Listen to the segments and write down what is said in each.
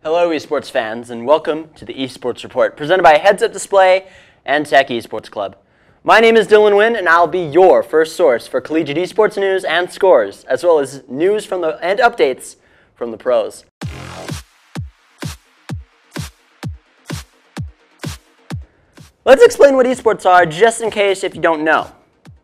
Hello esports fans and welcome to the Esports Report presented by Heads-Up Display and Tech Esports Club. My name is Winn and I'll be your first source for collegiate esports news and scores, as well as news from and updates from the pros. Let's explain what esports are just in case if you don't know.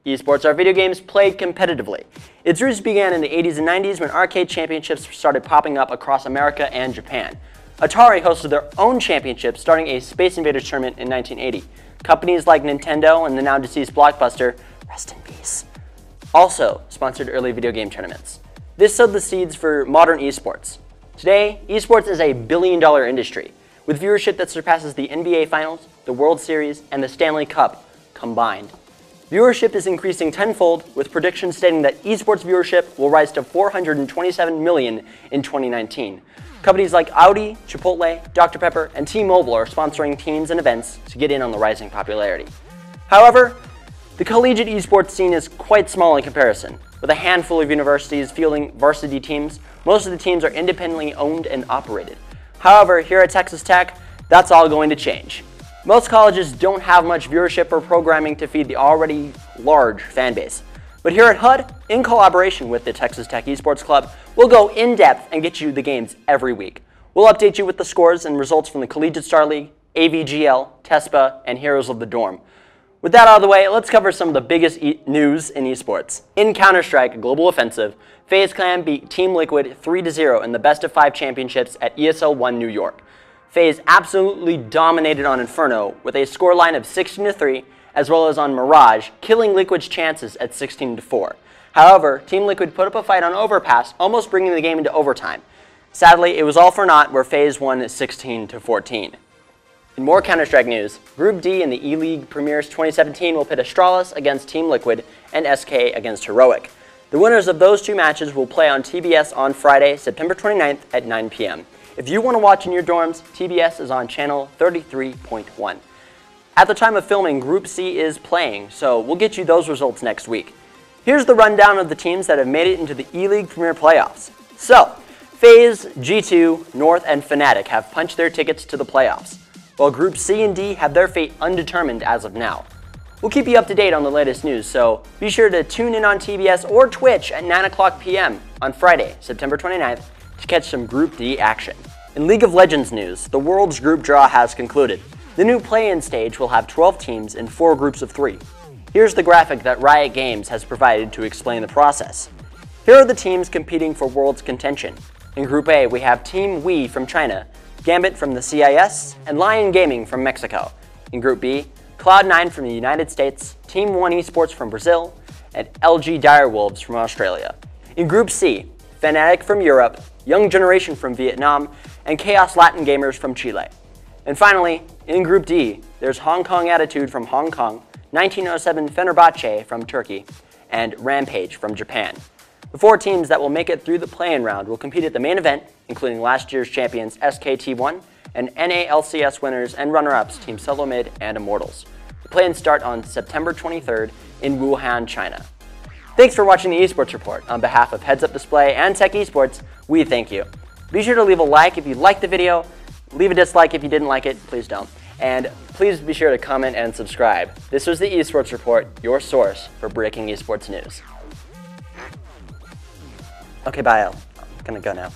Esports are video games played competitively. Its roots began in the 80s and 90s when arcade championships started popping up across America and Japan. Atari hosted their own championship, starting a Space Invaders tournament in 1980. Companies like Nintendo and the now deceased Blockbuster, rest in peace, also sponsored early video game tournaments. This sowed the seeds for modern esports. Today, esports is a billion-dollar industry, with viewership that surpasses the NBA Finals, the World Series, and the Stanley Cup combined. Viewership is increasing tenfold, with predictions stating that esports viewership will rise to 427 million in 2019. Companies like Audi, Chipotle, Dr. Pepper, and T-Mobile are sponsoring teams and events to get in on the rising popularity. However, the collegiate esports scene is quite small in comparison. With a handful of universities fielding varsity teams, most of the teams are independently owned and operated. However, here at Texas Tech, that's all going to change. Most colleges don't have much viewership or programming to feed the already large fan base. But here at HUD, in collaboration with the Texas Tech Esports Club, we'll go in-depth and get you the games every week. We'll update you with the scores and results from the Collegiate Star League, AVGL, TESPA, and Heroes of the Dorm. With that out of the way, let's cover some of the biggest news in esports. In Counter-Strike Global Offensive, FaZe Clan beat Team Liquid 3-0 in the best-of-5 championships at ESL One New York. FaZe absolutely dominated on Inferno with a scoreline of 16-3, as well as on Mirage, killing Liquid's chances at 16-4. However, Team Liquid put up a fight on Overpass, almost bringing the game into overtime. Sadly, it was all for naught, where FaZe won 16-14. In more Counter-Strike news, Group D in the E-League Premiers 2017 will pit Astralis against Team Liquid and SK against Heroic. The winners of those two matches will play on TBS on Friday, September 29th at 9 p.m. If you want to watch in your dorms, TBS is on channel 33.1. At the time of filming, Group C is playing, so we'll get you those results next week. Here's the rundown of the teams that have made it into the E-League Premier Playoffs. So, FaZe, G2, North, and Fnatic have punched their tickets to the playoffs, while Group C and D have their fate undetermined as of now. We'll keep you up to date on the latest news, so be sure to tune in on TBS or Twitch at 9 o'clock p.m. on Friday, September 29th, to catch some Group D action. In League of Legends news, the world's group draw has concluded. The new play-in stage will have 12 teams in 4 groups of 3. Here's the graphic that Riot Games has provided to explain the process. Here are the teams competing for World's contention. In Group A, we have Team Wii from China, Gambit from the CIS, and Lion Gaming from Mexico. In Group B, Cloud9 from the United States, Team One Esports from Brazil, and LG Direwolves from Australia. In Group C, Fnatic from Europe, Young Generation from Vietnam, and Chaos Latin Gamers from Chile. And finally, in Group D, there's Hong Kong Attitude from Hong Kong, 1907 Fenerbahce from Turkey, and Rampage from Japan. The 4 teams that will make it through the play-in round will compete at the main event, including last year's champions SKT1 and NALCS winners and runner-ups Team Solomid and Immortals. The play-ins start on September 23rd in Wuhan, China. Thanks for watching the Esports Report. On behalf of Heads-Up Display and Tech Esports, we thank you. Be sure to leave a like if you liked the video, leave a dislike if you didn't like it, please don't. And please be sure to comment and subscribe. This was the Esports Report, your source for breaking esports news. Okay, bye. I'm gonna go now.